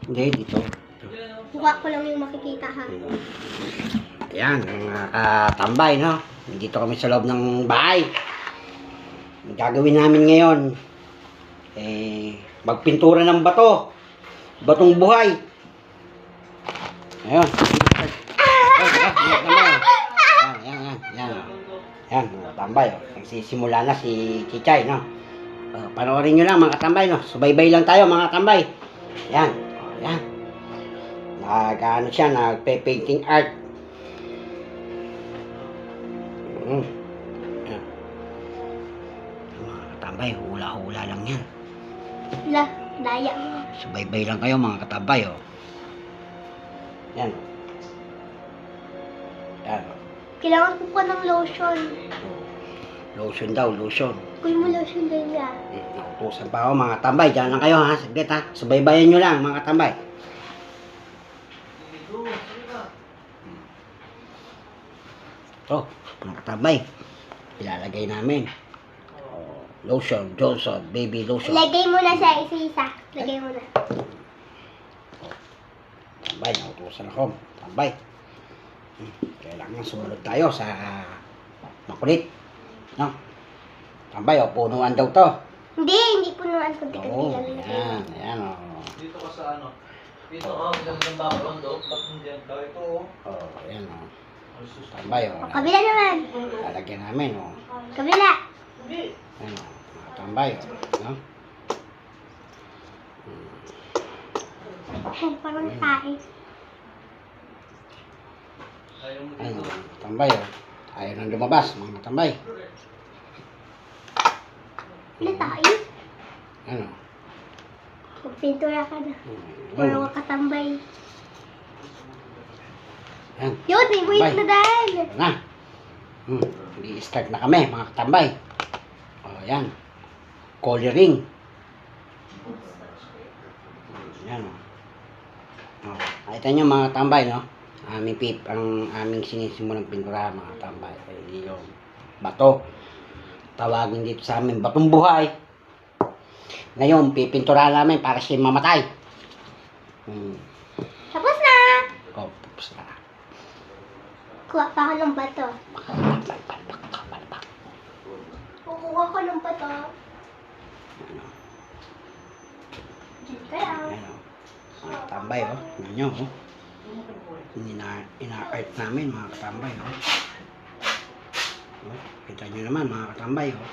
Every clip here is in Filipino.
Hindi, dito. Mukha ko lang yung makikita ha. Ayan, mga katambay, no? Dito kami sa loob ng bahay. Ang gagawin namin ngayon, magpintura ng bato. Batong buhay. Ayun. Yan, mga katambay. Nagsisimula na si Chichay, no? Panoorin nyo lang, mga katambay, no? Subaybay lang tayo, mga katambay. Yan. Yan. Nag-ano siya, nagpe-painting art. Yan. Mga katambay, hula-hula lang yan. La, daya mo. Subaybay lang kayo, mga katambay, oh. Yan. Yan. Kailangan ko pa ng lotion. Lotion daw, lotion. Kuy mo lotion din ya. Nakutusan pa ako, mga tambay. Diyan lang kayo, ha? Saglit, ha? Subaybayan nyo lang, mga tambay. Ito, mga tambay. Ilalagay namin. Lotion, Johnson, baby lotion. Lagay mo na sa isa-isa. Lagay mo na. Tambay, nakutusan ako. Tambay. Kailangan sumunod tayo sa makulit. No? Tambay, punuan daw to. Hindi punuan. Kunti-kunti Oo, lang yun. ayan, ayan, oh. Dito ka sa ano? Dito ka, magandang bakon daw. Ba't hindi yan? Daw ito, oh. Oh, ayan, oh. Tambay, oh. Kabila naman. Lalagyan namin, oh. Kabila. Hindi. Ayan, oh. Mga tambay, oh. No? Parang tayo. Ayaw mo Ayan, dito. oh. Tambay, oh. Ayaw nang lumabas, mga tambay. Ano tayo? Ayan, oh. Magpintura ka na. Ayan, Puro oh. ka katambay. Ayan. Yun, may wait na dahil. Ayan na. Di-start na kami, mga katambay. Oh, ayan. Coloring. Ayan, oh. Oh, nakita nyo, mga tambay, no? Ang aming sinisimulang pintura, mga tambay. Ay, yung bato. Tawagin dito sa amin, batong buhay. Ngayon, pipintura namin para siya mamatay. Tapos na. Oh, tapos na. Kuha pa ako ng bato. Kukuha ko ng bato. Diyan ka lang. Ayan, oh. Mga katambay, oh. Tingnan nyo, oh. Ina-art namin, mga katambay, oh. Oh, kita nyo naman, mga katambay, oh.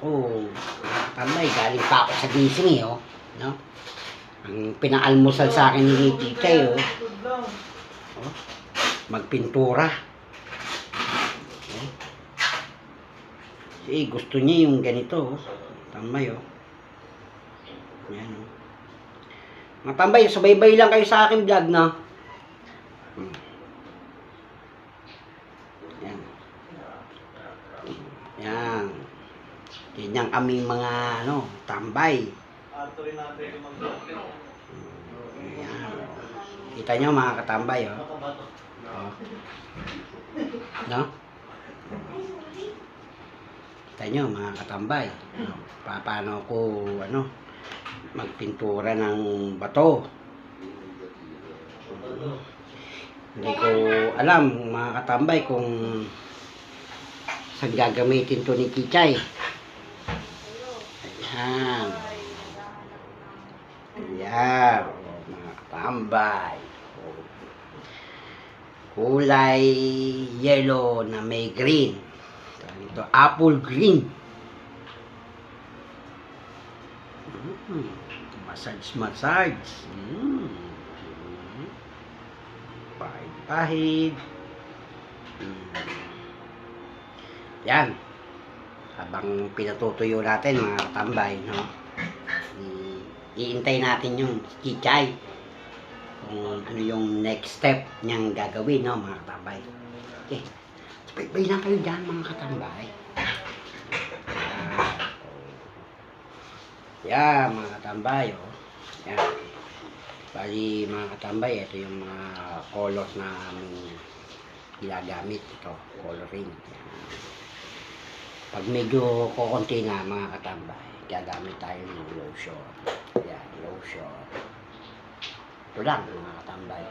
Oh, mga katambay, galing pa ako sa gising, eh, oh. No? Ang pinaalmusal sa akin ni Chichay, oh. Oh, magpintura. Oh. Kasi gusto niya yung ganito, oh. Tambay, oh. Yan, oh. Mga tambay, subaybay lang kayo sa aking vlog, no? Yan. Yan. Yan kaming mga, ano, tambay. Ato rin natin yung mag-block. Yan. Kita nyo, mga katambay, oh. Nakabato. Oh. No? Kita nyo, mga katambay. No? Paano ko, ano, magpintura ng bato. Hindi ko alam, mga katambay, kung saan gagamitin to ni Chichay. Ayan. Ayan. Oh, mga katambay. Oh. Kulay yellow na may green. Ito, apple green. Massage. Pahid. Yan. Habang pinatutuyo natin, mga katambay, no? Iintay natin yung Chichay. Kung ano yung next step niyang gagawin, no, mga katambay. Okay. Sabay lang kayo dyan, mga katambay. Yan, mga katambay, oh. Yan. Bali, mga katambay, ito yung mga colors na aming ginagamit. Ito, coloring. Yan. Pag medyo kukunti na mga katambay, gagamit tayo ng lotion. Yan, lotion. Ito lang mga katambay.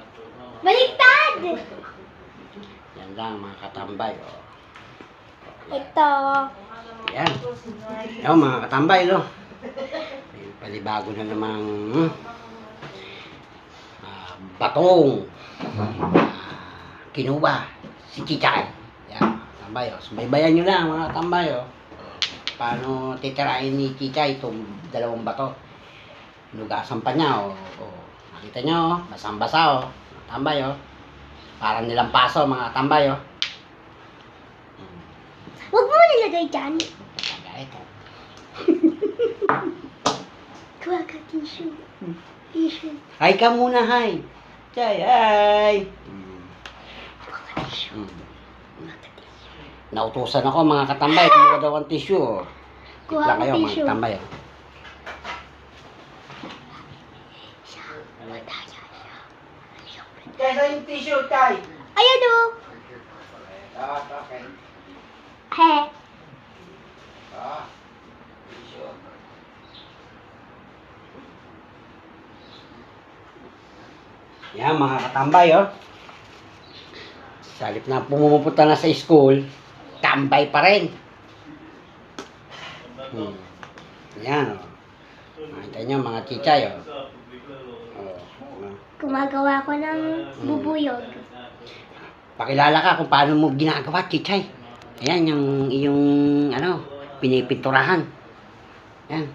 Baliktad! Yan lang mga katambay. Oh. Ito. Yan. Yan mga katambay, no? May palibago na namang batong kinuha si Chichay. Yan, tambay, oh. Subaybayan nyo lang mga tambay, oh. Paano titirain ni Chichay itong dalawang bato. Nugasan pa niya, oh. Oh. Nakita nyo, oh. Basang-basa, oh. Tambay, oh. Parang nilampaso mga tambay, oh. Huwag mo nilagay dyan. Kagaya ito. Kuha ka tissue. Tissue. Hi ka muna, hi. Chay, hi. Kuha ka tissue. Nautusan ako mga katambay, kumuha daw ang tissue. Oh. Kuha Lang ka kayo mga tissue. katambay. Oh. Chay, saan yung tissue, Chay? Ayan o. Okay. He. Tissue. Yan mga katambay, oh. Sa halip na pumupunta na sa school, tambay pa rin. Yan, oh. Nakita nyo mga chichay, oh. Oh. Gumagawa ko ng bubuyog. Pakilala ka kung paano mo ginagawa, chichay. Ayan, yung iyong, pinipinturahan. Yan.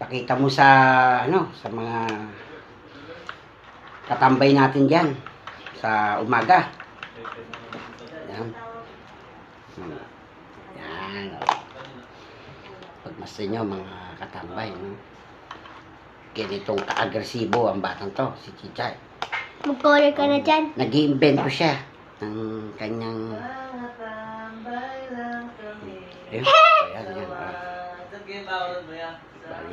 Pakita mo sa, sa mga katambay natin dyan sa umaga. Yan. Yan. Oh. Pagmasdan nyo mga katambay, no? Ganitong ka-agresibo ang batang to, si Chichay. Mag-color ka na dyan. Nag-iimbento siya ng kanyang... Ayun, ayan, yan. Bali,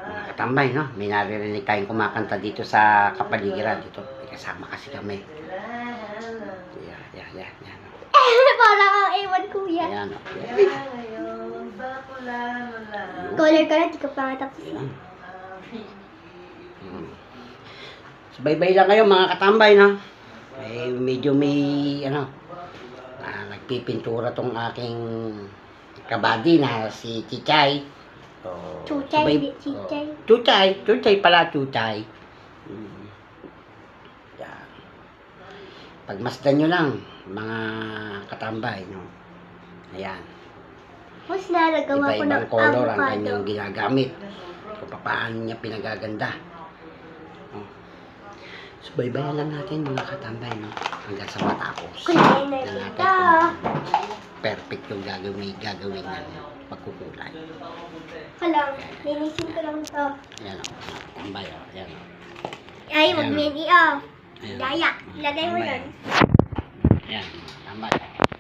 mga katambay, no? May naririnig tayong kumakanta dito sa kapaligiran. Dito, may kasama kasi kami. Yan. Parang ang ewan kuya. Ayan, oh. Color ka na, di ka pa nga tapos. Subaybay lang kayo mga katambay, no? Medyo may, nagpipintura tong aking kabady na si Chichay. Chuchay, hindi Chichay. Chuchay pala, Chuchay. Yan. Pagmasdan nyo lang, mga katambay, no? Ayan. Tapos na, nagawa ko ng Iba-ibang color ang avocado. kanyang ginagamit. Kung paano niya pinagaganda. Subaybayan lang natin mga katambay, no? Hanggang sa matapos. Kulay na Tingnan ito. natin kung perfect yung gagawin ng pagkukulay. Kalang, linisin ko lang ito. Ayan o, mga katambay o. Ayan o. Ay, wag mo yan i-off. Ayan. Daya, ilagay mo Katambay, yun. o. Ayan, mga katambay o.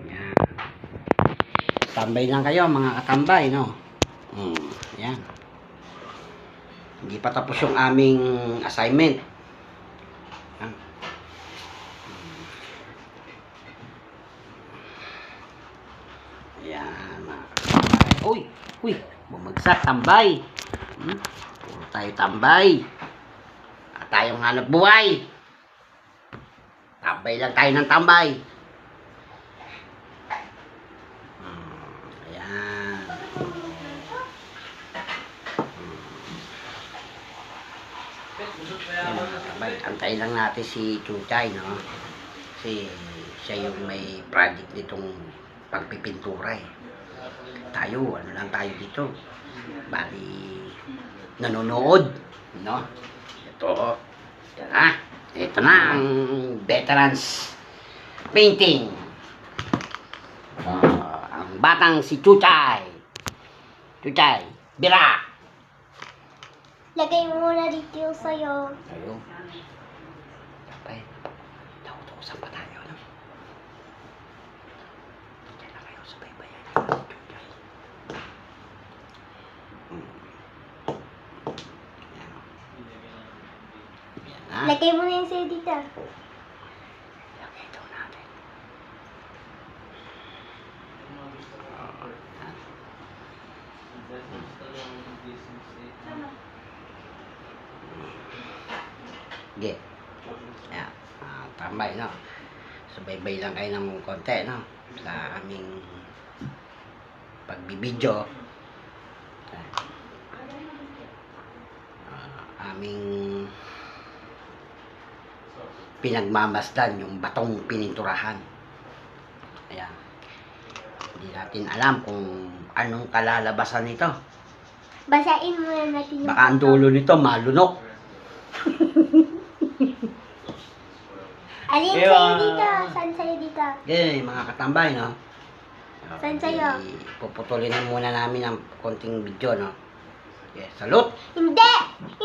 Ayan. Tambay lang kayo mga katambay, no? Ayan. Hindi pa tapos yung aming assignment. Ayan. Ayan, mga katambay. Uy, bumagsak, tambay. Puro tayo tambay. At tayong hanap buhay. Tambay lang tayo ng tambay. Ayan. Ayan, mga tambay. Antayin lang natin si Chuchay, no? Kasi siya yung may project nitong pagpipintura, eh. Tayo, ano lang tayo dito. Bali, nanonood, no? Ito, yan na. Ito na ang veterans painting. Ang batang si Chuchay. Chuchay, bira! Lagay mo muna dito yung sayo. Ayun. Tapay, nautusan pa tayo, no? Diyan na kayo, sabay-bayan niyo si Chuchay. Yan, o. Yan na. Lagay mo na yung sayo dito. Lagay daw natin. Sige. Ayan. Tambay, no? Subaybay lang kayo ng konti, no? Sa aming pagbibidyo. Aming pinagmamasdan yung batong pininturahan. Ayan. Hindi natin alam kung anong kalalabasan nito. Basain muna natin yung Baka ang dulo nito malunok. Alin Ewa. sa'yo dito? Saan sa'yo dito? Okay, mga katambay, no? Saan sa'yo? Puputulin na muna namin ang konting video, no? Okay, salute! Hindi!